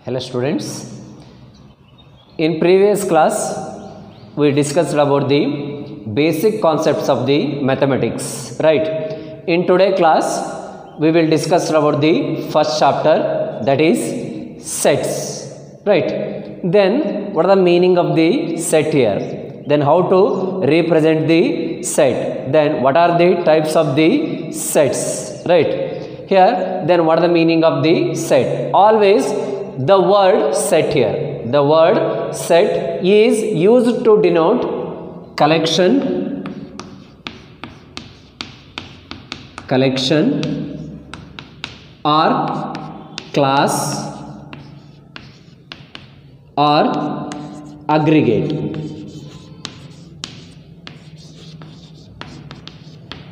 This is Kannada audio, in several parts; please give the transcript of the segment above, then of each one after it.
Hello students, in previous class we discussed about the basic concepts of the mathematics, right? In today class we will discuss about the first chapter, that is sets, right? Then what are the meaning of the set here? Then how to represent the set? Then what are the types of the sets, right? Here, then what are the meaning of the set? Always the word set here, the word set is used to denote collection or class or aggregate.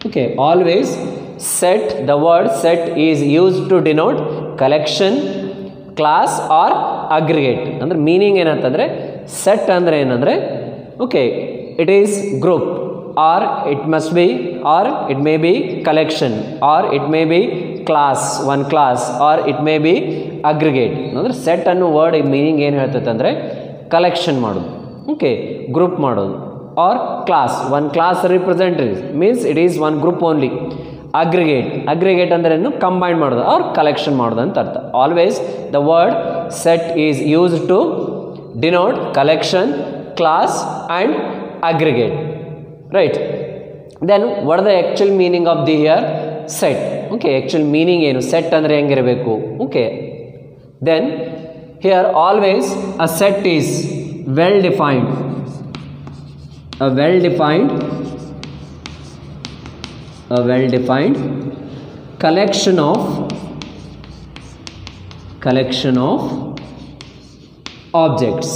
Okay, always set, the word set is used to denote collection, class or aggregate. ಅಂದ್ರೆ ಮೀನಿಂಗ್ ಏನಂತಂದ್ರೆ ಸೆಟ್ ಅಂದ್ರೆ ಏನಂದ್ರೆ okay it is group or it must be or it may be collection or it may be class one class or it may be aggregate. ಅಂದರೆ ಸೆಟ್ ಅನ್ನೋ ವರ್ಡ್ ಮೀನಿಂಗ್ ಏನು ಹೇಳ್ತೈತೆ ಅಂದರೆ ಕಲೆಕ್ಷನ್ ಮಾಡೋದು, ಓಕೆ ಗ್ರೂಪ್ ಮಾಡೋದು, or class one class representative means it is one group only. Aggregate ಅಂದ್ರೆ ಏನು, ಕಂಬೈನ್ ಮಾಡೋದು ಆರ್ ಕಲೆಕ್ಷನ್ ಮಾಡೋದು ಅಂತ ಅರ್ಥ. Always the word set is used to denote collection, class and aggregate, right? Then what the actual meaning of the here set? Okay, actual meaning ಏನು, ಸೆಟ್ ಅಂದರೆ ಹೆಂಗಿರಬೇಕು? Okay, then here always a set is well defined, a well-defined collection of objects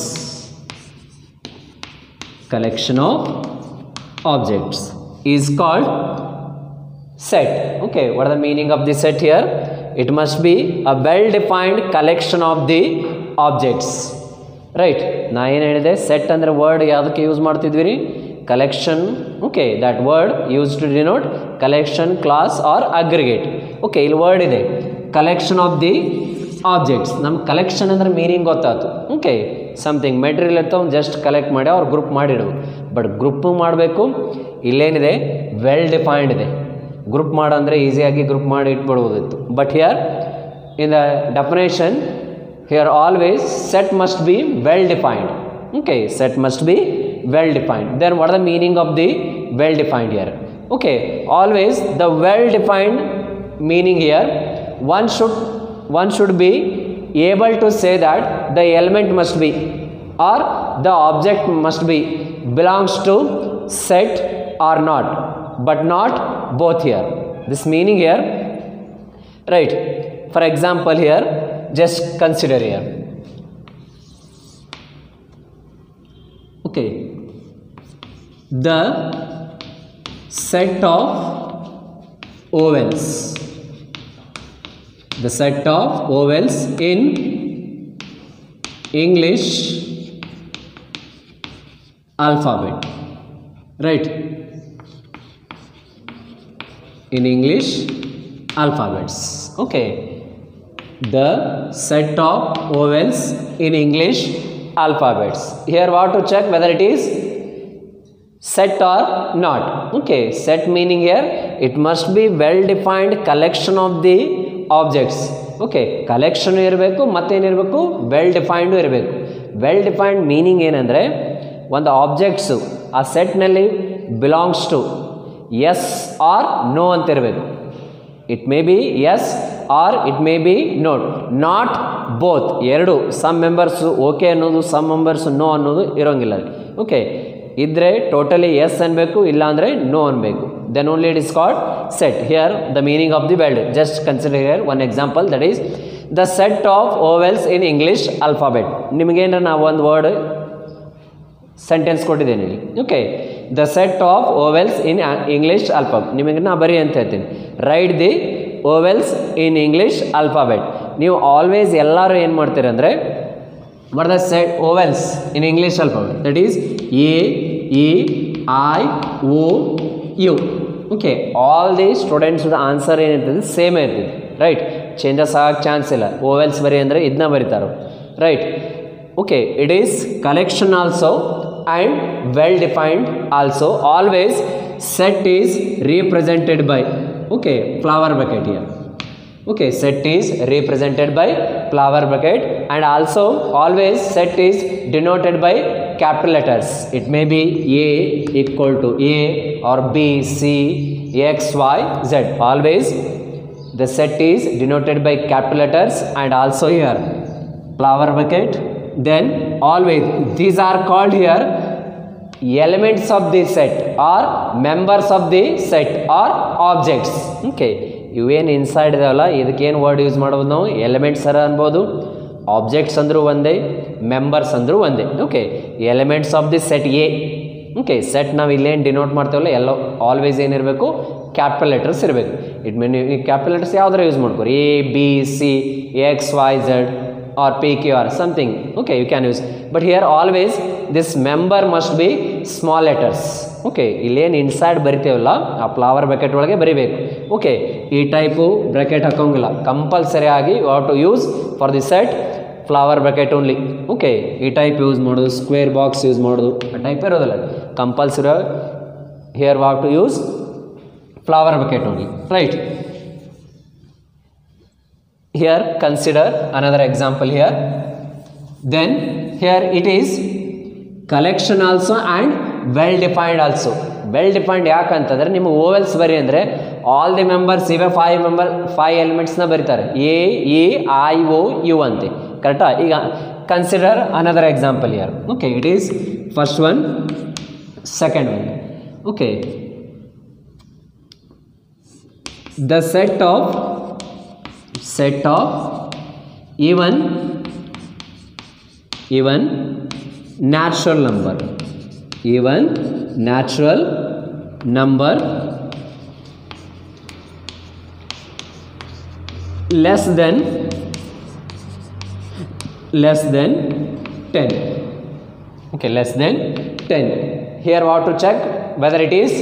is called set. Okay, what are the meaning of the set here? It must be a well-defined collection of the objects, right? ನಾ ಏನು ಹೇಳಿದೆ, ಸೆಟ್ ಅಂದರೆ ವರ್ಡ್ ಯಾವುದಕ್ಕೆ ಯೂಸ್ ಮಾಡ್ತಿದ್ವಿ ರೀ? Collection. Okay, that word use to denote collection, class or aggregate. Okay, ಇಲ್ಲಿ ವರ್ಡ್ ಇದೆ ಕಲೆಕ್ಷನ್ ಆಫ್ ದಿ ಆಬ್ಜೆಕ್ಟ್ಸ್. ನಮ್ಮ ಕಲೆಕ್ಷನ್ ಅಂದ್ರೆ ಮೀನಿಂಗ್ ಗೊತ್ತಾಯ್ತು. ಓಕೆ, ಸಮಥಿಂಗ್ ಮೆಟೀರಿಯಲ್ ಇರ್ತಾವೆ, ಜಸ್ಟ್ ಕಲೆಕ್ಟ್ ಮಾಡಿ ಅವ್ರು ಗ್ರೂಪ್ ಮಾಡಿಡೋದು. ಬಟ್ ಗ್ರೂಪ್ ಮಾಡಬೇಕು, ಇಲ್ಲೇನಿದೆ ವೆಲ್ ಡಿಫೈನ್ಡ್ ಇದೆ. ಗ್ರೂಪ್ ಮಾಡಂದರೆ ಈಸಿಯಾಗಿ ಗ್ರೂಪ್ ಮಾಡಿ ಇಟ್ಬಿಡ್ಬೋದಿತ್ತು. But here in the definition here always set must be well defined. Okay, set must be well defined. Then what are the meaning of the well defined here? Okay, always the well defined meaning here, one should be able to say that the element must be or the object must be belongs to set or not, but not both here. This meaning here, right? For example here, just consider here. Okay, the set of vowels in English alphabet, right? In English alphabets. Okay, the set of vowels in English alphabets. Here what to check whether it is set or not. Okay, set meaning here it must be well defined collection of the objects. Okay, collection ಇರಬೇಕು, ಮತ್ತೇನಿರಬೇಕು, ವೆಲ್ ಡಿಫೈನ್ಡು ಇರಬೇಕು. ವೆಲ್ ಡಿಫೈನ್ಡ್ ಮೀನಿಂಗ್ ಏನಂದರೆ ಒಂದು ಆಬ್ಜೆಕ್ಟ್ಸು ಆ ಸೆಟ್ನಲ್ಲಿ belongs to yes or no ಅಂತ ಇರಬೇಕು. It may be yes or it may be not both. ಎರಡು ಸಮ್ ಮೆಂಬರ್ಸು ಓಕೆ ಅನ್ನೋದು, ಸಮ್ ಮೆಂಬರ್ಸು ನೋ ಅನ್ನೋದು ಇರೋಂಗಿಲ್ಲ. ಓಕೆ, ಇದ್ದರೆ ಟೋಟಲಿ ಎಸ್ ಅನ್ಬೇಕು, ಇಲ್ಲ ಅಂದರೆ ನೋ ಅನ್ಬೇಕು. Then only it is called set. Here the meaning of the word, just consider here one example, that is the set of vowels in English alphabet. ನಿಮಗೇನ ನಾವು ಒಂದು ವರ್ಡ್ ಸೆಂಟೆನ್ಸ್ ಕೊಟ್ಟಿದ್ದೇನೆ ಇಲ್ಲಿ. Okay, the set of vowels in English alphabet. ನಿಮಗೆ ನಾ ಬರೀ ಅಂತ ಹೇಳ್ತೀನಿ, write the vowels in English alphabet. ನೀವು ಆಲ್ವೇಸ್ ಎಲ್ಲರೂ ಏನು ಮಾಡ್ತೀರಿ ಅಂದರೆ, what are the set vowels in English alphabet? That is A, E, I, O, U. Okay, all the students the answer ಏನಿರ್ತದೆ ಸೇಮ್ ಇರ್ತದೆ, ರೈಟ್? ಚೇಂಜಸ್ ಆಗಕ್ಕೆ ಚಾನ್ಸ್ ಇಲ್ಲ. ವೊವೆಲ್ಸ್ ಬರಿ ಅಂದರೆ ಇದನ್ನ ಬರೀತಾರೆ. right? Okay, it is collection also and well defined also. Always set is represented by, okay, flower bracket here. Okay, set is represented by flower bracket, and also always set is denoted by capital letters. It may be A equal to A or B, C, X, Y, Z. Always the set is denoted by capital letters and also here flower bracket. Then always these are called here elements of the set or members of the set or objects. Okay, ಇವೇನು ಇನ್ಸೈಡ್ ಇದಾವಲ್ಲ ಇದಕ್ಕೇನು ವರ್ಡ್ ಯೂಸ್ ಮಾಡ್ಬೋದು ನಾವು? ಎಲಿಮೆಂಟ್ಸ್ ಅರ ಅನ್ಬೋದು, ಆಬ್ಜೆಕ್ಟ್ಸ್ ಅಂದರೂ ಒಂದೇ, ಮೆಂಬರ್ಸ್ ಅಂದರೂ ಒಂದೇ. Okay, elements of the set A. Okay, set ನಾವು ಇಲ್ಲೇನು ಡಿನೋಟ್ ಮಾಡ್ತೇವಲ್ಲ ಎಲ್ಲ ಆಲ್ವೇಸ್ ಏನಿರಬೇಕು? ಕ್ಯಾಪಿಟಲ್ ಲೆಟರ್ಸ್ ಇರಬೇಕು. ಇಟ್ ಮೀನ್ ಈ ಕ್ಯಾಪಿಟಲ್ ಲೆಟರ್ಸ್ ಯಾವ್ದಾರ ಯೂಸ್ ಮಾಡ್ಕೋರಿ, A, B, C, X, Y, Z or PQ or something. Okay, you can use, but here always this member must be small letters. Okay, ಇಲ್ಲೇನು ಇನ್ಸೈಡ್ ಬರಿತೇವಲ್ಲ ಆ ಫ್ಲವರ್ ಬ್ರಾಕೆಟ್ ಒಳಗೆ ಬರಿಬೇಕು. ಓಕೆ, ಈ ಟೈಪು ಬ್ರಾಕೆಟ್ ಹಾಕೋಂಗಿಲ್ಲ, ಕಂಪಲ್ಸರಿ ಆಗಿ you have to use for the set flower bracket only. Okay, ಈ ಟೈಪ್ ಯೂಸ್ ಮಾಡೋದು, ಸ್ಕ್ವೇರ್ ಬಾಕ್ಸ್ ಯೂಸ್ ಮಾಡೋದು ಆ ಟೈಪ್ ಇರೋದಿಲ್ಲ. Compulsory here we have to use flower bracket only, right? Here consider another example here. Then here it is collection also and well defined also. Well defined ಯಾಕಂತಂದರೆ ನಿಮ್ಮ ಓವೆಲ್ಸ್ ಬರಿ ಅಂದರೆ ಆಲ್ ದಿ ಮೆಂಬರ್ಸ್ ಇವೆ 5 ಎಲಿಮೆಂಟ್ಸ್ನ ಬರೀತಾರೆ, A, E, I, O, U ಅಂತೆ. ಕರೆಕ್ಟಾ? ಈಗ consider another example here. Okay, it is first one, second one. Okay, the set of even natural number less than 10. Okay, less than 10. Here what to check whether it is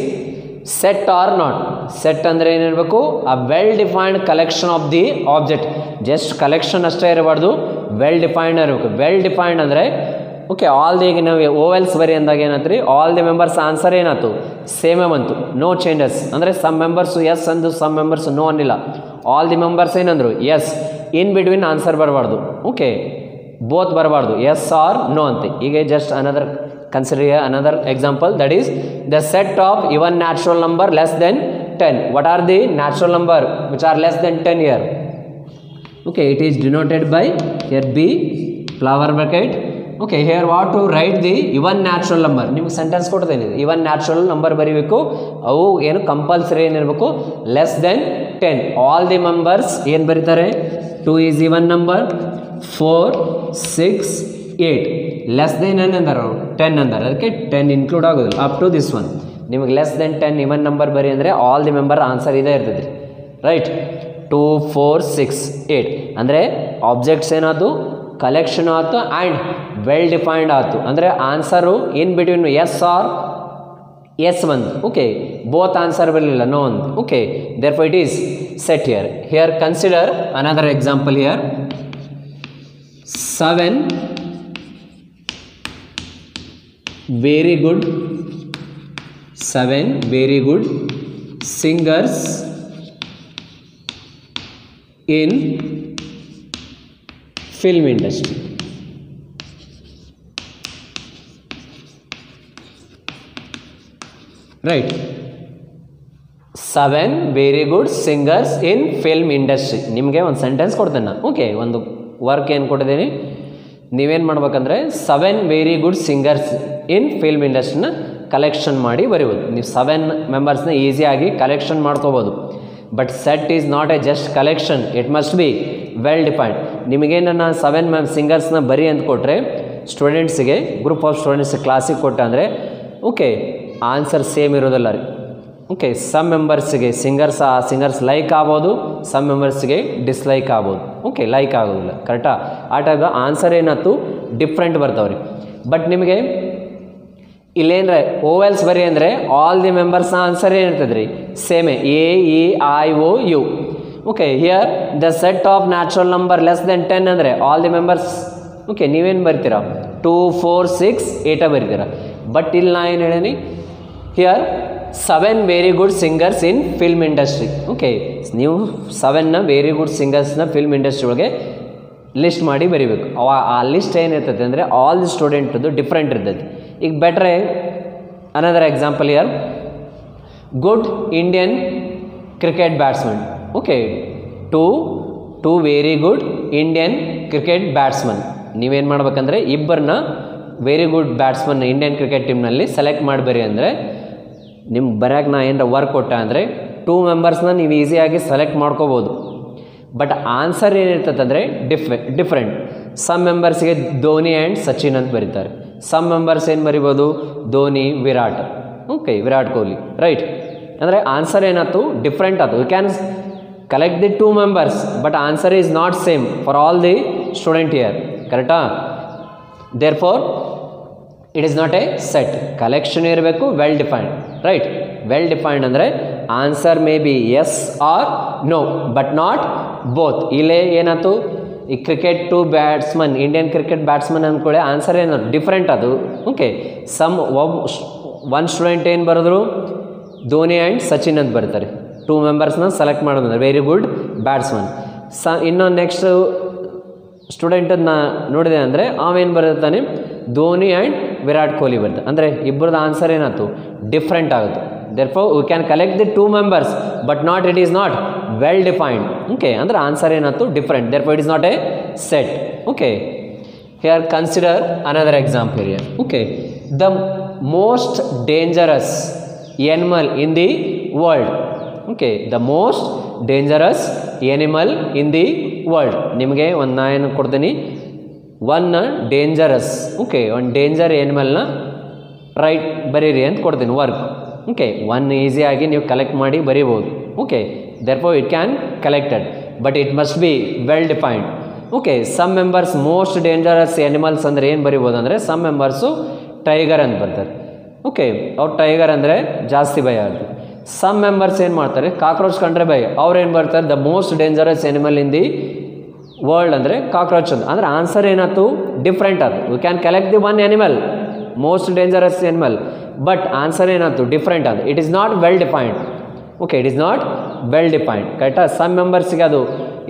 set or not. Set ಅಂದರೆ ಏನಿರಬೇಕು? a well defined collection of the object. Just collection ಅಷ್ಟೇ ಇರಬಾರ್ದು, ವೆಲ್ ಡಿಫೈನ್ಡ್ ಇರಬೇಕು. ವೆಲ್ ಡಿಫೈನ್ಡ್ ಅಂದರೆ ಓಕೆ, ಆಲ್ ದಿ, ಈಗ ನಾವು ಓವೆಲ್ಸ್ ಬರಿ ಅಂದಾಗ ಏನಾಯ್ತು ರೀ, ಆಲ್ ದಿ ಮೆಂಬರ್ಸ್ ಆನ್ಸರ್ ಏನಾಯ್ತು? ಸೇಮೇ ಬಂತು, ನೋ ಚೇಂಜಸ್. ಅಂದರೆ ಸಮ್ ಮೆಂಬರ್ಸು ಎಸ್ ಅಂದು, ಸಮ್ ಮೆಂಬರ್ಸ್ ನೋ ಅನ್ನಿಲ್ಲ. ಆಲ್ ದಿ ಮೆಂಬರ್ಸ್ ಏನಂದ್ರು? ಎಸ್. ಇನ್ ಬಿಟ್ವೀನ್ ಆನ್ಸರ್ ಬರಬಾರ್ದು. ಓಕೆ, ಬೋತ್ ಬರಬಾರ್ದು, ಎಸ್ ಆರ್ ನೋ ಅಂತೆ. ಈಗ just consider another example, that is the set of even natural number less than 10. What are the natural number which are less than 10 here? Okay, it is denoted by here B, flower bracket. Okay, here what to write the even natural number. ನಿಮಗೆ ಸೆಂಟೆನ್ಸ್ ಕೊಡ್ತೇನೆ, even natural number ಬರೀಬೇಕು. ಅವು ಏನು ಕಂಪಲ್ಸರಿ ಏನಿರಬೇಕು? Less than 10. All the members ಏನು ಬರೀತಾರೆ? 2 is even number, 4, 6, 8. Less than ಏನಂದಾರ? 10 ಅಂದಾರ. ಅದಕ್ಕೆ 10 ಇನ್ಕ್ಲೂಡ್ ಆಗೋದಿಲ್ಲ ಅಪ್ ಟು ದಿಸ್ ಒನ್. ನಿಮಗೆ ಲೆಸ್ ದೆನ್ 10 ಇವನ್ ನಂಬರ್ ಬರಿ ಅಂದರೆ ಆಲ್ ದಿ ಮೆಂಬರ್ ಆನ್ಸರ್ ಇದೇ ಇರ್ತದೆ, ರೈಟ್? 2, 4, 6, 8 ಅಂದರೆ ಆಬ್ಜೆಕ್ಟ್ಸ್ ಏನಾಯ್ತು? ಕಲೆಕ್ಷನ್ ಆಯ್ತು ಆ್ಯಂಡ್ ವೆಲ್ ಡಿಫೈನ್ಡ್ ಆಯ್ತು. ಅಂದರೆ answer in between yes or yes ಬಂದು. ಓಕೆ, ಬೋತ್ ಆನ್ಸರ್ ಬರಲಿಲ್ಲ, ನೋ ಒಂದು. Okay, there for it is set here. Here consider another example here. 7 very good singers in film industry. Right, 7 very good singers in film industry. ನಿಮಗೆ ಒಂದು ಸೆಂಟೆನ್ಸ್ ಕೊಡ್ತೇನೆ ನಾನು. ಓಕೆ, ಒಂದು ವರ್ಕ್ ಏನು ಕೊಟ್ಟಿದ್ದೀನಿ, ನೀವೇನು ಮಾಡ್ಬೇಕಂದ್ರೆ 7 very good singers in film ಇಂಡಸ್ಟ್ರಿನ ಕಲೆಕ್ಷನ್ ಮಾಡಿ ಬರೀಬೋದು. ನೀವು 7 ಮೆಂಬರ್ಸ್ನ ಈಸಿಯಾಗಿ ಕಲೆಕ್ಷನ್ ಮಾಡ್ಕೋಬೋದು. But set is not a just collection, it must be well defined. ನಿಮಗೇನ 7 ಸಿಂಗರ್ಸ್ನ ಬರಿ ಅಂತ ಕೊಟ್ಟರೆ ಸ್ಟೂಡೆಂಟ್ಸಿಗೆ, ಗ್ರೂಪ್ ಆಫ್ ಸ್ಟೂಡೆಂಟ್ಸ್ ಕ್ಲಾಸಿಗೆ ಕೊಟ್ಟ ಅಂದರೆ ಓಕೆ, ಆನ್ಸರ್ ಸೇಮ್ ಇರೋದಿಲ್ಲ ರೀ. ಓಕೆ, ಸಮ್ ಮೆಂಬರ್ಸ್ಗೆ ಸಿಂಗರ್ಸ್ ಲೈಕ್ ಆಗ್ಬೋದು, ಸಮ್ ಮೆಂಬರ್ಸ್ಗೆ ಡಿಸ್ಲೈಕ್ ಆಗ್ಬೋದು. ಓಕೆ, ಲೈಕ್ ಆಗೋದಿಲ್ಲ, ಕರೆಕ್ಟಾ? ಆ ಟೈಪ್ ಆನ್ಸರ್ ಏನಾಯ್ತು? ಡಿಫ್ರೆಂಟ್ ಬರ್ತಾವ್ರಿ. ಬಟ್ ನಿಮಗೆ ಇಲ್ಲೇನ್ರೆ ಓವೆಲ್ಸ್ ಬರಿ ಅಂದರೆ ಆಲ್ ದಿ ಮೆಂಬರ್ಸ್ನ ಆನ್ಸರ್ ಏನಿರ್ತದೆ ರೀ? ಸೇಮೇ, A, E, I, O, U. Okay, here the set of natural number less than 10 ಅಂದರೆ ಆಲ್ ದಿ ಮೆಂಬರ್ಸ್ ಓಕೆ, ನೀವೇನು ಬರ್ತೀರಾ 2, 4, 6, 8 ಬರೀತೀರಾ. ಬಟ್ ಇಲ್ಲಿ ನಾ ಏನು ಹೇಳೀನಿ, here 7 very good singers in film industry. Okay, ನೀವು 7 ವೆರಿ ಗುಡ್ ಸಿಂಗರ್ಸ್ನ ಫಿಲ್ಮ್ ಇಂಡಸ್ಟ್ರಿ ಒಳಗೆ ಲಿಸ್ಟ್ ಮಾಡಿ ಬರೀಬೇಕು. ಆ ಲಿಸ್ಟ್ ಏನಿರ್ತೈತೆ ಅಂದರೆ ಆಲ್ ದಿ ಸ್ಟೂಡೆಂಟ್ದು ಡಿಫ್ರೆಂಟ್ ಇರ್ತೈತಿ. ಈಗ ಬೆಟ್ರೆ another example here, good Indian cricket batsman. Okay, two very good Indian cricket batsman. ನೀವೇನು ಮಾಡ್ಬೇಕಂದ್ರೆ ಇಬ್ಬರನ್ನ very good batsman Indian cricket ಟೀಮ್ನಲ್ಲಿ ಸೆಲೆಕ್ಟ್ ಮಾಡಿಬರಿ ಅಂದರೆ ನಿಮ್ಗೆ ಬರೋಕೆ ನಾ ಏನಾರ ವರ್ಕ್ ಕೊಟ್ಟ ಅಂದರೆ 2 ಮೆಂಬರ್ಸ್ನ ನೀವು ಈಸಿಯಾಗಿ ಸೆಲೆಕ್ಟ್ ಮಾಡ್ಕೋಬೋದು. ಬಟ್ ಆನ್ಸರ್ ಏನಿರ್ತದೆ ಅಂದರೆ ಡಿಫ್ರೆಂಟ್. ಸಮ್ ಮೆಂಬರ್ಸ್ಗೆ ಧೋನಿ ಆ್ಯಂಡ್ ಸಚಿನ್ ಅಂತ ಬರೀತಾರೆ. ಸಮ್ ಮೆಂಬರ್ಸ್ ಏನು ಬರಿಬೋದು, ಧೋನಿ, ವಿರಾಟ್. Okay, Virat Kohli, right. ಅಂದರೆ ಆನ್ಸರ್ ಏನಾಯ್ತು, ಡಿಫ್ರೆಂಟ್ ಆಯ್ತು. You can collect the 2 members but answer is not same for all the student here. ಕರೆಕ್ಟಾ? Therefore it is not a set. Collection ಇರಬೇಕು, well defined, right. Well defined ಅಂದರೆ answer may be yes or no but not both. ಇಲ್ಲೇ ಏನಾಯ್ತು, ಈ cricket 2 batsman Indian cricket batsman ಅಂದ್ಕೊಳ್ಳಿ, ಆನ್ಸರ್ ಏನು ಡಿಫ್ರೆಂಟ್ ಅದು. ಓಕೆ, ಒನ್ ಸ್ಟೂಡೆಂಟ್ ಏನು ಬರೆದ್ರು, ಧೋನಿ ಆ್ಯಂಡ್ ಸಚಿನ್ ಅಂತ ಬರ್ತಾರೆ. 2 ಮೆಂಬರ್ಸ್ನ ಸೆಲೆಕ್ಟ್ ಮಾಡೋದಂದ್ರೆ ವೆರಿ ಗುಡ್ ಬ್ಯಾಟ್ಸ್ಮನ್. ಇನ್ನೊಂದು ನೆಕ್ಸ್ಟ್ ಸ್ಟೂಡೆಂಟನ್ನು ನೋಡಿದೆ ಅಂದರೆ ಅವೇನು ಬರುತ್ತಾನೆ, ಧೋನಿ ಆ್ಯಂಡ್ ವಿರಾಟ್ ಕೊಹ್ಲಿ ಬರ್ತದೆ. ಅಂದರೆ ಇಬ್ಬರದ್ದು ಆನ್ಸರ್ ಏನಾಯ್ತು, ಡಿಫ್ರೆಂಟ್ ಆಗುತ್ತೆ. therefore we can collect the 2 members but not it is not well defined. Okay, ಅಂದರೆ ಆನ್ಸರ್ ಏನಾಯ್ತು, different. therefore it is not a set. Okay, here consider another example here. Okay, the most dangerous animal in the world. Okay, the most dangerous animal in the world. ನಿಮಗೆ ಒಂದು ನಾ ಏನು ಕೊಡ್ತೀನಿ, ಒನ್ ಡೇಂಜರಸ್. ಓಕೆ, ಒಂದು ಡೇಂಜರ್ ಆ್ಯನಿಮಲ್ನ ರೈಟ್ ಬರೀರಿ ಅಂತ ಕೊಡ್ತೀನಿ ವರ್ಕ್. ಓಕೆ, ಒನ್ ಈಸಿಯಾಗಿ ನೀವು ಕಲೆಕ್ಟ್ ಮಾಡಿ ಬರೀಬೋದು. Okay, therefore it can collected but it must be well defined. Okay, some members most dangerous animals ಅಂದರೆ ಏನು ಬರಿಬೋದು ಅಂದರೆ ಸಮ್ ಮೆಂಬರ್ಸು ಟೈಗರ್ ಅಂತ ಬರ್ತಾರೆ. ಓಕೆ, ಅವ್ರು ಟೈಗರ್ ಅಂದರೆ ಜಾಸ್ತಿ ಭಯ ಅದು. ಸಮ್ ಮೆಂಬರ್ಸ್ ಏನು ಮಾಡ್ತಾರೆ, ಕಾಕ್ರೋಚ್ ಕಂಡ್ರೆ ಭಯ, ಅವ್ರು ಏನು ಬರ್ತಾರೆ, the most dangerous animal in the world ಅಂದರೆ ಕಾಕ್ರೋಚ್ ಅಂತ. ಅಂದರೆ ಆನ್ಸರ್ ಏನಾಯ್ತು, ಡಿಫ್ರೆಂಟ್ ಅದು. You can collect the one animal most dangerous animal but answer ಏನಾಯ್ತು, ಡಿಫ್ರೆಂಟ್ ಅದು. It is not well defined. Okay, it is not well defined. ಕರೆಕ್ಟಾ? ಸಮ್ ಮೆಂಬರ್ಸ್ಗೆ ಅದು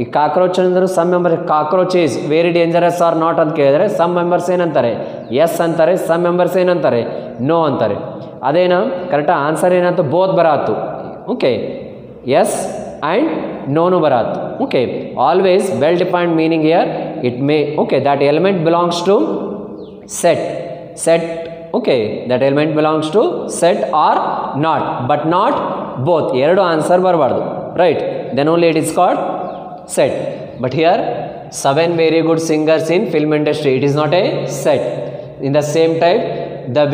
ಈ ಕಾಕ್ರೋಚ್ ಅಂದ್ರೆ some member cockroach is very dangerous or not ಅಂತ ಕೇಳಿದರೆ ಸಮ್ ಮೆಂಬರ್ಸ್ ಏನಂತಾರೆ, ಎಸ್ ಅಂತಾರೆ. ಸಮ್ ಮೆಂಬರ್ಸ್ ಏನಂತಾರೆ, ನೋ ಅಂತಾರೆ. ಅದೇನು ಕರೆಕ್ಟಾ? ಆನ್ಸರ್ ಏನಾಯ್ತು, ಬೋತ್ ಬರಾತು. ಓಕೆ, ಎಸ್ ಆ್ಯಂಡ್ ನೋನು ಬರಾತು. Okay, always well defined meaning here it may. Okay, that element belongs to set. Okay, that element belongs to set or not but not both. ಎರಡು ಆನ್ಸರ್ ಬರಬಾರ್ದು, right? Then only it is called set. But here 7 very good singers in film industry, it is not a set. In the same type, the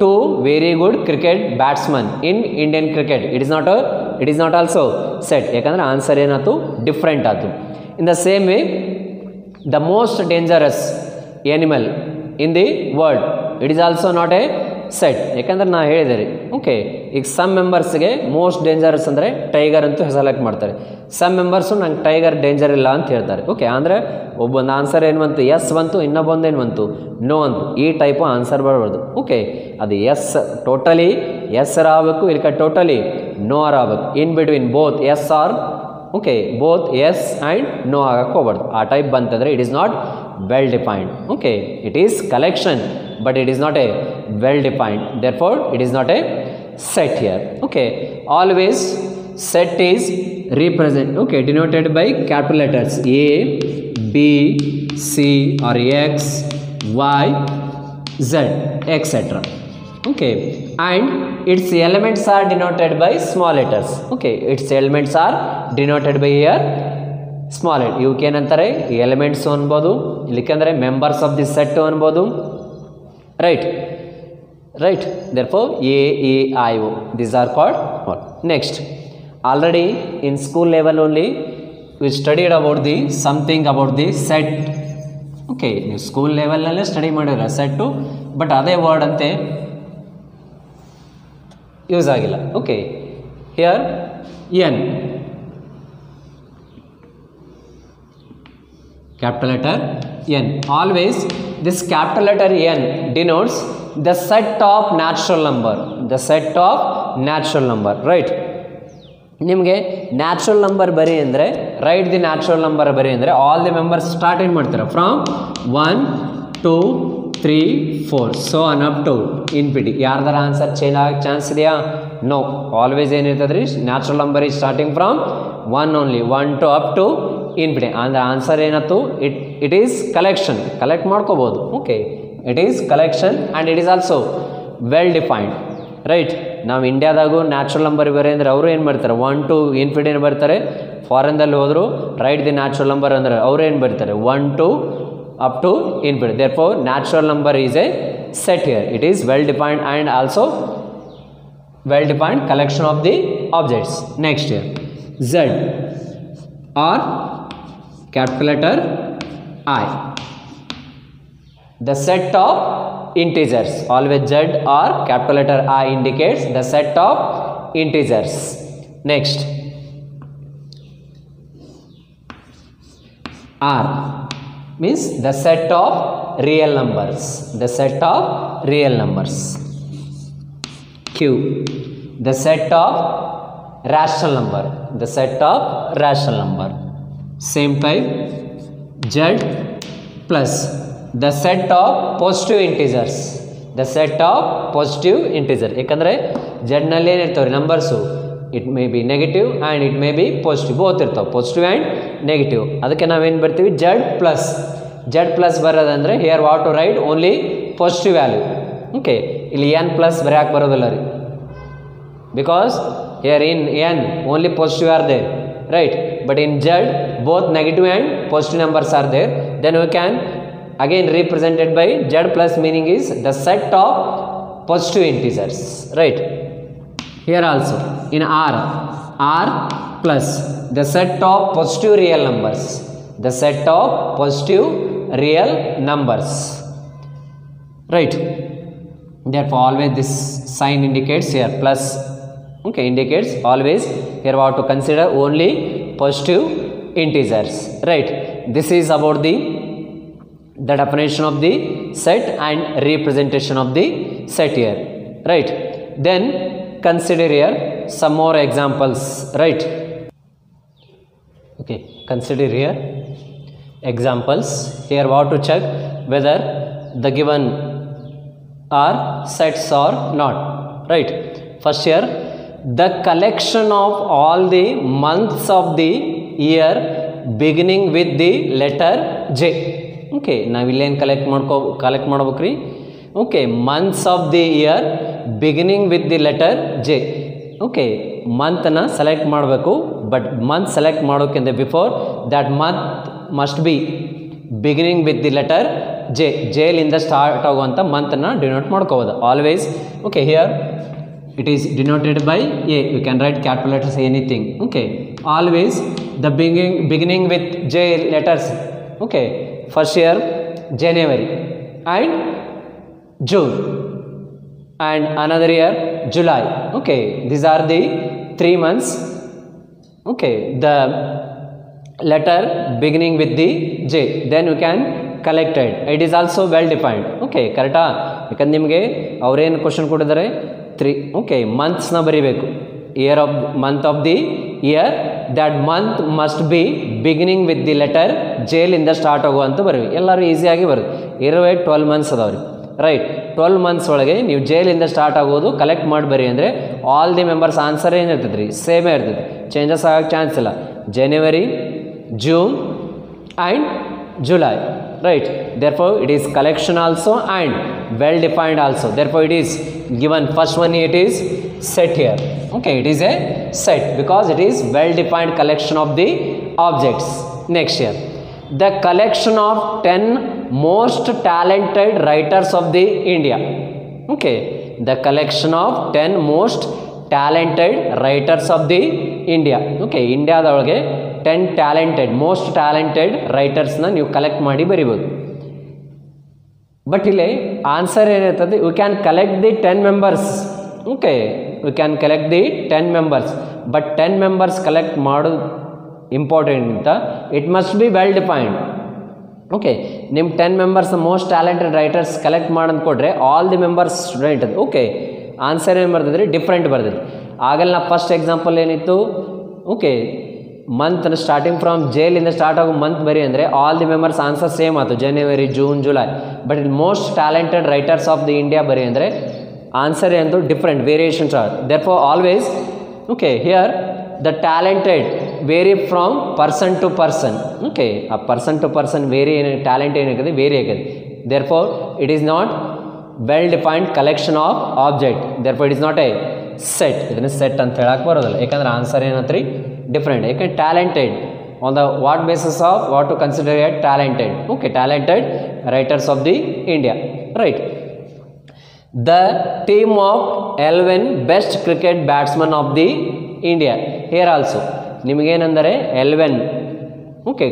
2 very good cricket batsmen in Indian cricket, it is not also set. ಯಾಕಂದ್ರೆ ಆನ್ಸರ್ ಏನಾಯ್ತು, ಡಿಫ್ರೆಂಟ್ ಆಯ್ತು. In the same way the most dangerous animal in the world, it is also not a set. ಯಾಕಂದ್ರೆ ನಾ ಹೇಳಿದೆ ರೀ. ಓಕೆ, ಈಗ ಸಮ್ ಮೆಂಬರ್ಸ್ಗೆ ಮೋಸ್ಟ್ ಡೇಂಜರಸ್ ಅಂದರೆ ಟೈಗರ್ ಅಂತೂ ಸೆಲೆಕ್ಟ್ ಮಾಡ್ತಾರೆ. ಸಮ್ ಮೆಂಬರ್ಸು ನಂಗೆ ಟೈಗರ್ ಡೇಂಜರ್ ಇಲ್ಲ ಅಂತ ಹೇಳ್ತಾರೆ. ಓಕೆ, ಅಂದರೆ ಒಬ್ಬೊಂದು ಆನ್ಸರ್ ಏನು ಬಂತು, ಎಸ್ ಬಂತು, ಇನ್ನೊಬ್ಬೊಂದು ಏನು ಬಂತು, ನೋ ಅಂತು. ಈ ಟೈಪು ಆನ್ಸರ್ ಬರಬಾರ್ದು. ಓಕೆ, ಅದು ಎಸ್ ಟೋಟಲಿ ಎಸ್ ಆಗಬೇಕು, ಇಲ್ಲಿ ಟೋಟಲಿ ನೋ ಆಗಬೇಕು. In between both yes or, okay, both yes and no ಆಗಕ್ಕೆ ಹೋಗ್ಬಾರ್ದು. ಆ ಟೈಪ್ ಬಂತಂದರೆ it is not well defined. Okay, it is collection but it is not a well defined, therefore it is not a set here. Okay, always set is denoted by capital letters A, B, C or X, Y, Z, etc. Okay, and its elements are denoted by small letters. Okay, its elements are denoted by here small letter. You can ಅಂತಾರೆ elements ಅನ್ಬೋದು, ಇಲ್ಲಿಕಂದ್ರೆ members of the set ಅನ್ಬೋದು. Right, therefore A, E, I, O, these are called what? Next, already in school level only we studied about the something about the set. Okay, ನೀವು ಸ್ಕೂಲ್ ಲೆವೆಲ್ನಲ್ಲೇ ಸ್ಟಡಿ ಮಾಡಿರ ಸೆಟ್ಟು, ಬಟ್ ಅದೇ ವರ್ಡ್ ಅಂತೆ ಯೂಸ್ ಆಗಿಲ್ಲ. Okay, here N capital letter n. Always this capital letter n denotes the set of natural number. The set of natural number, right? ನಿಮಗೆ ನ್ಯಾಚುರಲ್ ನಂಬರ್ ಬರಿ ಅಂದರೆ ರೈಟ್ ದಿ ನ್ಯಾಚುರಲ್ ನಂಬರ್ ಬರಿ ಅಂದರೆ ಆಲ್ ದಿ ಮೆಂಬರ್ಸ್ ಸ್ಟಾರ್ಟ್ ಏನು ಮಾಡ್ತಾರೆ from 1 2 3 4 so on up to infinity. ಯಾರ್ದಾರ ಆನ್ಸರ್ ಚೇಂಜ್ ಆಗಕ್ಕೆ ಚಾನ್ಸ್ ಇದೆಯಾ? ನೋ. ಆಲ್ವೇಸ್ ಏನಿರ್ತದೆ ರೀ natural number is starting from 1 only, 1 to up to infinity. ಅಂದರೆ ಆನ್ಸರ್ ಏನತ್ತು? It is collection. ಕಲೆಕ್ಟ್ ಮಾಡ್ಕೋಬೋದು. Okay, it is collection and it is also well defined, right? ನಾವು ಇಂಡಿಯಾದಾಗೂ ನ್ಯಾಚುರಲ್ ನಂಬರ್ ಬೇರೆ ಅಂದರೆ ಅವರು ಏನು ಬರ್ತಾರೆ 1 to ಇನ್ಫಿನಿಟಿ ಬರ್ತಾರೆ. ಫಾರಿನ್ದಲ್ಲಿ ಹೋದರು ರೈಟ್ ದಿ ನ್ಯಾಚುರಲ್ ನಂಬರ್ ಅಂದರೆ ಅವರು ಏನು ಬರ್ತಾರೆ 1 to up to infinity. Therefore natural number is a set here. It is well defined and also well defined collection of the objects. Next here, Z or capital letter I, the set of integers. Always Z or capital letter I indicates the set of integers. Next, R means the set of real numbers. The set of real numbers. Q, the set of rational number. The set of rational number. Same type. Z plus the set of positive integers. The set of positive integer. ಯಾಕಂದರೆ Z ನಲ್ಲಿ ಏನಿರ್ತಾವೆ numbers, it may be negative and it may be positive, both ಇರ್ತಾವೆ, ಪಾಸಿಟಿವ್ ಆ್ಯಂಡ್ ನೆಗೆಟಿವ್. ಅದಕ್ಕೆ ನಾವೇನು ಬರ್ತೀವಿ Z ಪ್ಲಸ್ ಬರೋದಂದರೆ here what to write only positive value. Okay, ಇಲ್ಲಿ n ಪ್ಲಸ್ ಬರೆಯಕ್ಕೆ ಬರೋದಿಲ್ಲ ರೀ, because here in n only positive are there, right? But in Z both negative and positive numbers are there. Then we can again represented by Z plus, meaning is the set of positive integers, right? Here also in R plus the set of positive real numbers. The set of positive real numbers, right? Therefore always this sign indicates here plus. Okay, indicates always here what to consider only positive integers, right? This is about the definition of the set and representation of the set here, right? Then consider here some more examples, right? Okay, consider here examples. Here what to check whether the given are sets or not, right? First here, the collection of all the months of the year beginning with the letter J. Okay, ನಾವಿಲ್ಲೇನು ಕಲೆಕ್ಟ್ ಮಾಡ್ಬೇಕ್ರಿ? Okay, months of the year beginning with the letter J. Okay, ಮಂತನ್ನು ಸೆಲೆಕ್ಟ್ ಮಾಡಬೇಕು, ಬಟ್ ಮಂತ್ ಸೆಲೆಕ್ಟ್ ಮಾಡೋಕ್ಕಿಂತ before that month must be beginning with the letter J. ಜೇಲಿಂದ ಸ್ಟಾರ್ಟ್ ಆಗುವಂಥ ಮಂತನ್ನು ಡಿನೋಟ್ ಮಾಡ್ಕೋಬೋದು always. Okay, here it is denoted by A. You can write capital letters, anything. Okay, always the beginning with J letters. Okay, first year January and June, and another year July. Okay, these are the 3 months. Okay, the letter beginning with the J, then you can collect it. It is also well defined. Okay, correct? ಯಾಕಂದ್ರೆ ನಿಮಗೆ ಅವರೇನು ಕ್ವಶನ್ ಕೊಟ್ಟಿದ್ದಾರೆ 3. ಓಕೆ, ಮಂತ್ಸ್ನ ಬರೀಬೇಕು. Year of month of the year, that month must be beginning with the letter ಜೇಲಿಂದ ಸ್ಟಾರ್ಟ್ ಆಗುವಂತ ಬರೀವಿ. ಎಲ್ಲರೂ ಈಸಿಯಾಗಿ ಬರುತ್ತೆ. 12 ಮಂತ್ಸ್ ಅದಾವ್ರಿ, ರೈಟ್? 12 ಮಂತ್ಸ್ ಒಳಗೆ ನೀವು ಜೇಲಿಂದ ಸ್ಟಾರ್ಟ್ ಆಗೋದು ಕಲೆಕ್ಟ್ ಮಾಡಿ ಬರಿ ಅಂದರೆ ಆಲ್ ದಿ ಮೆಂಬರ್ಸ್ ಆನ್ಸರ್ ಏನಿರ್ತದೆ ರೀ? ಸೇಮೇ ಇರ್ತದೆ, ಚೇಂಜಸ್ ಆಗೋಕ್ಕೆ ಚಾನ್ಸ್ ಇಲ್ಲ. January, June and July, right? Therefore it is collection also and well defined also. Therefore it is given, first one it is set here. Okay, it is a set because it is well defined collection of the objects. Next here, the collection of 10 most talented writers of the India. Okay, the collection of 10 most talented writers of the India. Okay, India ದೊಳಗೆ 10 talented, most talented writersನ ನೀವು ಕಲೆಕ್ಟ್ ಮಾಡಿ ಬರಿಬೋದು. ಬಟ್ ಇಲ್ಲಿ ಆನ್ಸರ್ ಏನಿರ್ತದೆ, you can collect the 10 members. Okay, you can collect the 10 members, but 10 members collect ಮಾಡೋದು ಇಂಪಾರ್ಟೆಂಟ್ ಅಂತ. It must be well defined. Okay ನಿಮ್ಮ 10 members most talented writers collect ಮಾಡಂತ ಕೊಟ್ಟರೆ ಆಲ್ ದಿ ಮೆಂಬರ್ಸ್ ಸ್ಟೂಡೆಂಟ್ ಅದು ಓಕೆ ಆನ್ಸರ್ ಏನು ಬರ್ದಿದ್ರಿ ಡಿಫ್ರೆಂಟ್ ಬರ್ದಿದ್ರಿ ಆಗಲ್ಲ ನಾ ಫಸ್ಟ್ ಎಕ್ಸಾಂಪಲ್ ಏನಿತ್ತು ಓಕೆ ಮಂತ್ ಸ್ಟಾರ್ಟಿಂಗ್ ಫ್ರಮ್ ಜೇಲಿಂದ ಸ್ಟಾರ್ಟ್ ಆಗೋ ಮಂತ್ ಬರಿ ಅಂದರೆ all the members answer same ಆಯಿತು ಜನವರಿ ಜೂನ್ ಜುಲೈ ಬಟ್ ಇಲ್ಲಿ most talented writers of the India ಬರಿ ಅಂದರೆ ಆನ್ಸರ್ ಏನು different variations are therefore always okay here the talented vary from person to person okay ಆ ಪರ್ಸನ್ ಟು ಪರ್ಸನ್ ವೇರಿ ಏನು ಟ್ಯಾಲೆಂಟ್ ಏನಾಗಿದೆ ವೇರಿ ಆಗಿದೆ there for it is not well defined collection of object there for it is not a set ಇದನ್ನು ಸೆಟ್ ಅಂತ ಹೇಳಕ್ಕೆ ಬರೋದಿಲ್ಲ ಯಾಕಂದ್ರೆ ಆನ್ಸರ್ ಏನಂತ್ರಿ ಡಿಫ್ರೆಂಟ್ ಯಾಕಂದ್ರೆ talented on the what basis of what to consider at talented okay talented writers of the India right the team of 11 best cricket batsman of the India here also ನಿಮಗೇನೆಂದರೆ 11 ಓಕೆ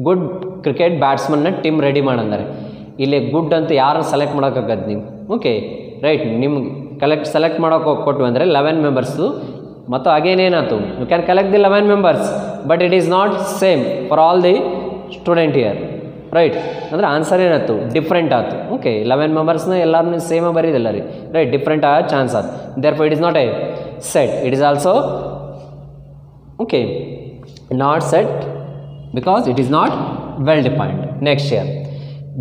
ಗುಡ್ ಕ್ರಿಕೆಟ್ ಬ್ಯಾಟ್ಸ್ಮನ್ನ ಟೀಮ್ ರೆಡಿ ಮಾಡಂದರೆ ಇಲ್ಲಿ ಗುಡ್ ಅಂತ ಯಾರು ಸೆಲೆಕ್ಟ್ ಮಾಡೋಕ್ಕಾಗತ್ತೆ ನೀವು ಓಕೆ ರೈಟ್ ನಿಮ್ಗೆ ಸೆಲೆಕ್ಟ್ ಮಾಡೋಕೆ ಕೊಟ್ಟು ಅಂದರೆ 11 ಮೆಂಬರ್ಸು ಮತ್ತು ಅಗೇನ್ ಏನಾಯ್ತು you can collect the 11 members but it is not same for all the student here right ಅಂದರೆ ಆನ್ಸರ್ ಏನಾಯ್ತು ಡಿಫ್ರೆಂಟ್ ಆಯ್ತು ಓಕೆ 11 ಮೆಂಬರ್ಸ್ನ ಎಲ್ಲರೂ ಸೇಮ ಬರೀದಿಲ್ಲ ರೀ ರೈಟ್ ಡಿಫ್ರೆಂಟ್ ಆಗ ಚಾನ್ಸ್ ಆಯ್ತು there for it is not a set it is also okay not set because it is not well defined next year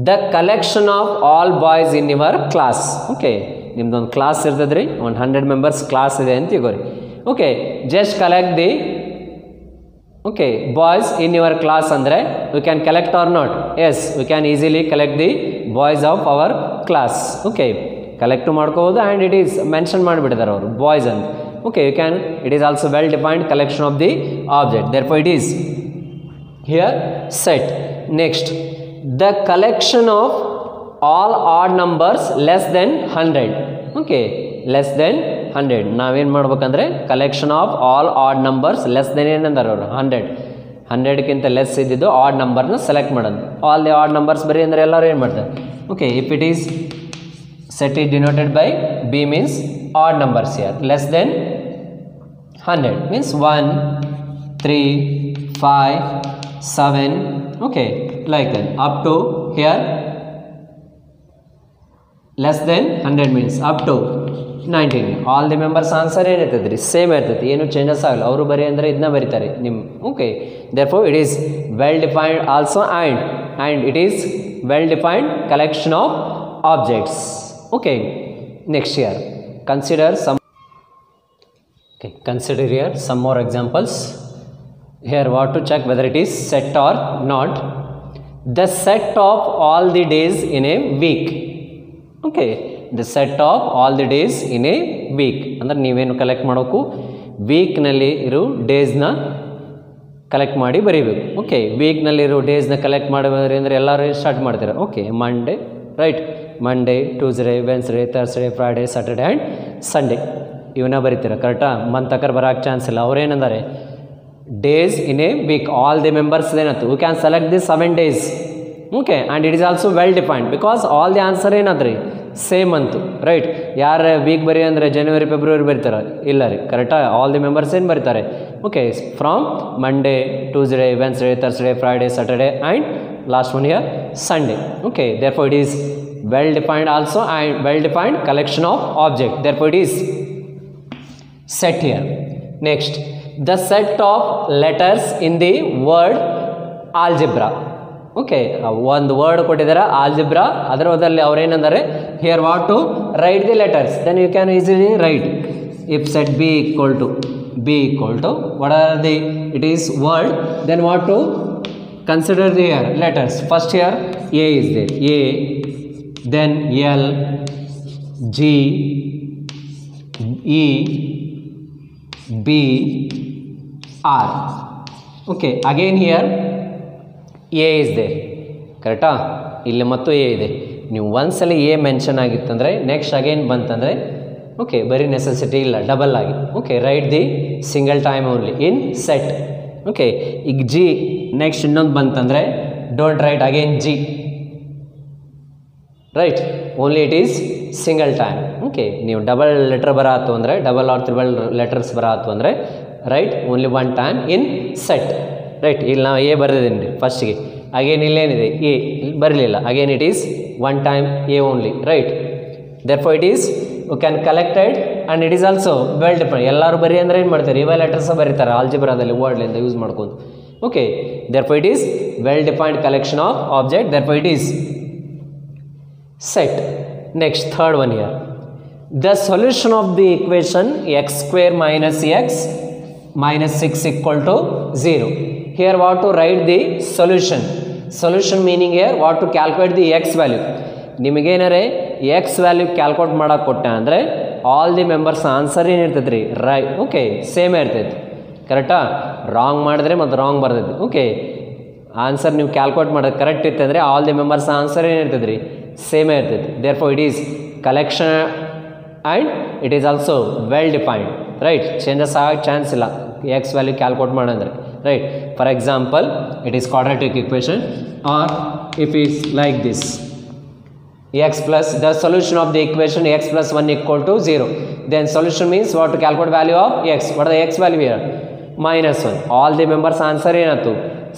the collection of all boys in your class okay ನಿಮ್ದೊಂದು ಕ್ಲಾಸ್ ಇರ್ತದೆ ರೀ ಒಂದು 100 ಮೆಂಬರ್ಸ್ ಕ್ಲಾಸ್ ಇದೆ ಅಂತ ತಿಳ್ಕೊರಿ okay just collect the okay boys in your class ಅಂದರೆ we can collect or not yes we can easily collect the boys of our class okay collect ಮಾಡ್ಕೋಬೋದು ಆ್ಯಂಡ್ ಇಟ್ ಈಸ್ ಮೆನ್ಷನ್ ಮಾಡಿಬಿಟ್ಟಿದ್ದಾರೆ ಅವರು ಬಾಯ್ಸ್ ಅಂತ okay you can it is also well defined collection of the object there for it is here set next the collection of all odd numbers less than 100 okay less than 100 ನಾವೇನು ಮಾಡ್ಬೇಕಂದ್ರೆ collection of all odd numbers less than ಏನಂದಾರೆ ಅವರು 100ಕ್ಕಿಂತ ಲೆಸ್ ಇದ್ದಿದ್ದು ಆಡ್ ನಂಬರ್ನ ಸೆಲೆಕ್ಟ್ ಮಾಡೋದು ಆಲ್ ದಿ ಆಡ್ ನಂಬರ್ಸ್ ಬರೀ ಅಂದರೆ ಎಲ್ಲರೂ ಏನು ಮಾಡ್ತಾರೆ okay if it is set is denoted by b means odd numbers here less than 100 means 1 3 5 7 okay like that up to here less than 100 means up to 19 all the members answer ಏನಿರ್ತದೆ ರೀ ಸೇಮ್ ಇರ್ತೈತಿ ಏನು ಚೇಂಜಸ್ ಆಗಲ್ಲ ಅವರು ಬರೀ ಅಂದರೆ ಇದನ್ನ ಬರೀತಾರೆ ನಿಮ್ಮ okay therefore it is well defined also and it is well defined collection of objects okay next year consider here some more examples here what to check whether it is set or not the set of all the days in a week okay the set of all the days in a week ಅಂದ್ರೆ ನೀವೇನು ಕಲೆಕ್ಟ್ ಮಾಡೋಕು ವೀಕ್ನಲ್ಲಿ ಇರೋ ಡೇಸ್ನ ಕಲೆಕ್ಟ್ ಮಾಡಿ ಬರೀಬೇಕು ಓಕೆ ವೀಕ್ನಲ್ಲಿರೋ ಡೇಸ್ನ ಕಲೆಕ್ಟ್ ಮಾಡಿ ಬರೀ ಅಂದರೆ ಎಲ್ಲರೂ ಸ್ಟಾರ್ಟ್ ಮಾಡ್ತಾರೆ okay Monday right Monday Tuesday Wednesday Thursday Friday Saturday and Sunday ಇವನ್ನ ಬರೀತೀರ ಕರೆಕ್ಟಾ ಮಂತ್ ತಕ್ಕರ್ ಬರೋಕ್ಕೆ ಚಾನ್ಸ್ ಇಲ್ಲ ಅವ್ರೇನಂದರೆ days in a week all the members ಏನಾಯ್ತು you can select the 7 days okay and it is also well defined because all the answer ಏನದ್ರಿ ಸೇಮ್ ಅಂತು ರೈಟ್ ಯಾರು ವೀಕ್ ಬರೀ ಅಂದರೆ ಜನವರಿ ಫೆಬ್ರವರಿ ಬರೀತಾರೆ ಇಲ್ಲ ರೀ ಕರೆಕ್ಟಾ ಆಲ್ ದಿ ಮೆಂಬರ್ಸ್ ಏನು ಬರೀತಾರೆ okay from Monday Tuesday Wednesday Thursday Friday Saturday and last one here Sunday okay therefore it is well defined also and well defined collection of object therefore it is set here next the set of letters in the word algebra okay ಒಂದು ವರ್ಡ್ ಕೊಟ್ಟಿದ್ದಾರೆ algebra ಅದರ ಬದಲಲ್ಲಿ ಅವರು ಏನಂದರೆ here what to write the letters then you can easily write if set b equal to what are the it is word then what to consider the here letters first here a is there a then l g e b r okay again here a is there ಕರೆಕ್ಟಾ ಇಲ್ಲಿ ಮತ್ತು a ಇದೆ ನೀವು ಒಂದ್ಸಲ a ಮೆನ್ಷನ್ ಆಗಿತ್ತಂದರೆ ನೆಕ್ಸ್ಟ್ ಅಗೇನ್ ಬಂತಂದರೆ ಓಕೆ ಬರೀ ನೆಸೆಸಿಟಿ ಇಲ್ಲ ಡಬಲ್ ಆಗಿ okay right the single time only in set okay ಈಗ ಜಿ ನೆಕ್ಸ್ಟ್ ಇನ್ನೊಂದು ಬಂತಂದರೆ don't right again G right only it is single time okay ನೀವು ಡಬಲ್ ಲೆಟರ್ ಬರಾತು ಅಂದರೆ ಡಬಲ್ ಆರ್ ತ್ರಿಬಲ್ ಲೆಟರ್ಸ್ ಬರಾತು ಅಂದರೆ ರೈಟ್ ಓನ್ಲಿ 1 time ಇನ್ ಸೆಟ್ ರೈಟ್ ಇಲ್ಲಿ ನಾವು ಎ ಬರೆದಿದ್ದೀನಿ ರೀ ಫಸ್ಟಿಗೆ ಅಗೇನ್ ಇಲ್ಲೇನಿದೆ ಎ ಬರಲಿಲ್ಲ, again it is one time A only, right. therefore it is you can collected and it is also well defined. ಎಲ್ಲರೂ ಬರಿ ಅಂದರೆ ಏನು ಮಾಡ್ತಾರೆ, ಇವೆಲ್ ಲೆಟರ್ಸ್ ಬರೀತಾರೆ ಆಲ್ಜಿಬ್ರಾದಲ್ಲಿ ವರ್ಡ್ಲಿಂದ ಯೂಸ್ ಮಾಡ್ಕೊಂಡು. Okay, therefore it is well defined collection of object, therefore it is set. Next, third one here, the solution of the equation x square minus x minus 6 equal to 0. Here what to write the solution. Solution meaning here what to calculate the x value. ನಿಮಗೇನಾರೆ ಎಕ್ಸ್ ವ್ಯಾಲ್ಯೂ ಕ್ಯಾಲ್ಕುಲೇಟ್ ಮಾಡೋಕೆ ಕೊಟ್ಟೆ ಅಂದರೆ ಆಲ್ ದಿ ಮೆಂಬರ್ಸ್ ಆನ್ಸರ್ ಏನಿರ್ತೈತೆ ರೀ, ರೈಟ್, ಓಕೆ, ಸೇಮೇ ಇರ್ತೈತಿ, ಕರೆಕ್ಟಾ? ರಾಂಗ್ ಮಾಡಿದ್ರೆ ಮತ್ತು ರಾಂಗ್ ಬರ್ತೈತಿ. ಓಕೆ, ಆನ್ಸರ್ ನೀವು ಕ್ಯಾಲ್ಕುಲೇಟ್ ಮಾಡೋದು ಕರೆಕ್ಟ್ ಇತ್ತು ಅಂದರೆ ಆಲ್ ದಿ ಮೆಂಬರ್ಸ್ ಆನ್ಸರ್ ಏನಿರ್ತೈತೆ ರೀ, ಸೇಮೇ ಇರ್ತೈತಿ. therefore it is collection and it is also well defined, right? Changes ಆಗೋ ಚಾನ್ಸ್ ಇಲ್ಲ ಎಕ್ಸ್ ವ್ಯಾಲ್ಯೂ ಕ್ಯಾಲ್ಕುಲೇಟ್ ಮಾಡಂದ್ರೆ, right. For example it is quadratic equation or if is like this, x plus the solution of the equation x plus 1 equal to 0, then solution means what to calculate value of x. what are the x value here? -1. all the members answer ಏನತ್ತು,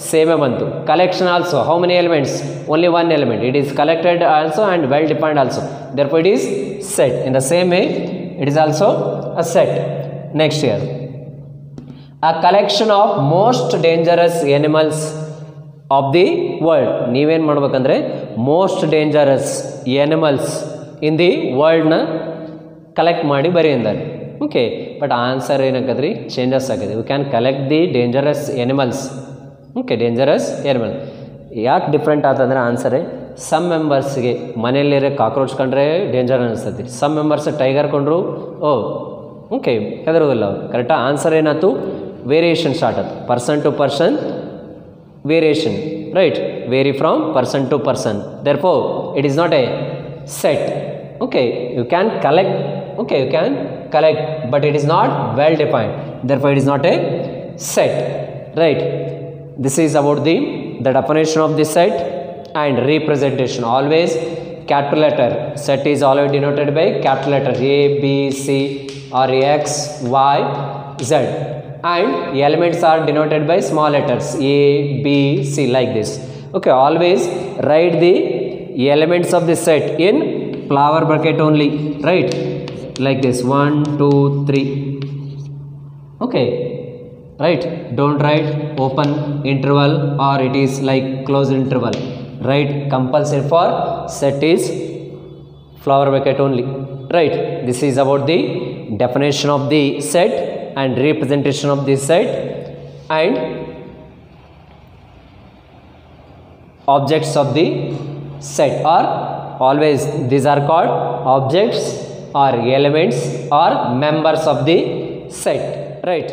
ಸೇಮೇ ಬಂತು. collection also how many elements? only one element, it is collected also and well defined also, therefore it is set. in the same way it is also a set. next here, a collection of most dangerous animals of the world. ನೀವೇನು ಮಾಡ್ಬೇಕಂದ್ರೆ most dangerous animals in the ವರ್ಲ್ಡ್ನ ಕಲೆಕ್ಟ್ ಮಾಡಿ ಬರೀ ಅಂದಾರೆ. ಓಕೆ, ಬಟ್ ಆನ್ಸರ್ ಏನಾಗದ್ರಿ, ಚೇಂಜಸ್ ಆಗಿದೆ. You can collect the dangerous animals. Okay, dangerous animal ಯಾಕೆ ಡಿಫ್ರೆಂಟ್ ಆತಂದ್ರೆ ಆನ್ಸರೇ ಸಮ್ ಮೆಂಬರ್ಸ್ಗೆ ಮನೆಯಲ್ಲಿರೋ ಕಾಕ್ರೋಚ್ ಕಂಡ್ರೆ ಡೇಂಜರ್ ಅನಿಸ್ತೈತಿ, ಸಮ್ ಮೆಂಬರ್ಸ್ ಟೈಗರ್ ಕೊಂಡ್ರು ಓಕೆ ಹೆದರೋದಿಲ್ಲ ಅವ್ರು, ಕರೆಕ್ಟಾ? ಆನ್ಸರ್ ಏನಾಯ್ತು, ವೇರಿಯೇಷನ್ ಸ್ಟಾರ್ಟ್ ಆಯ್ತು, person to person variation, right? vary from person to person, therefore it is not a set. okay, you can collect, okay, you can collect but it is not well defined, therefore it is not a set, right? this is about the definition of the set and representation. always capital letter set is always denoted by capital letter A, B, C or X, Y, Z, and elements are denoted by small letters A, B, C, like this. okay, always write the elements of the set in flower bracket only, right? like this 1 2 3. okay, right? don't write open interval or it is like closed interval, right? compulsory for set is flower bracket only, right? this is about the definition of the set and representation of this set and objects of the set, or always these are called objects or elements or members of the set, right?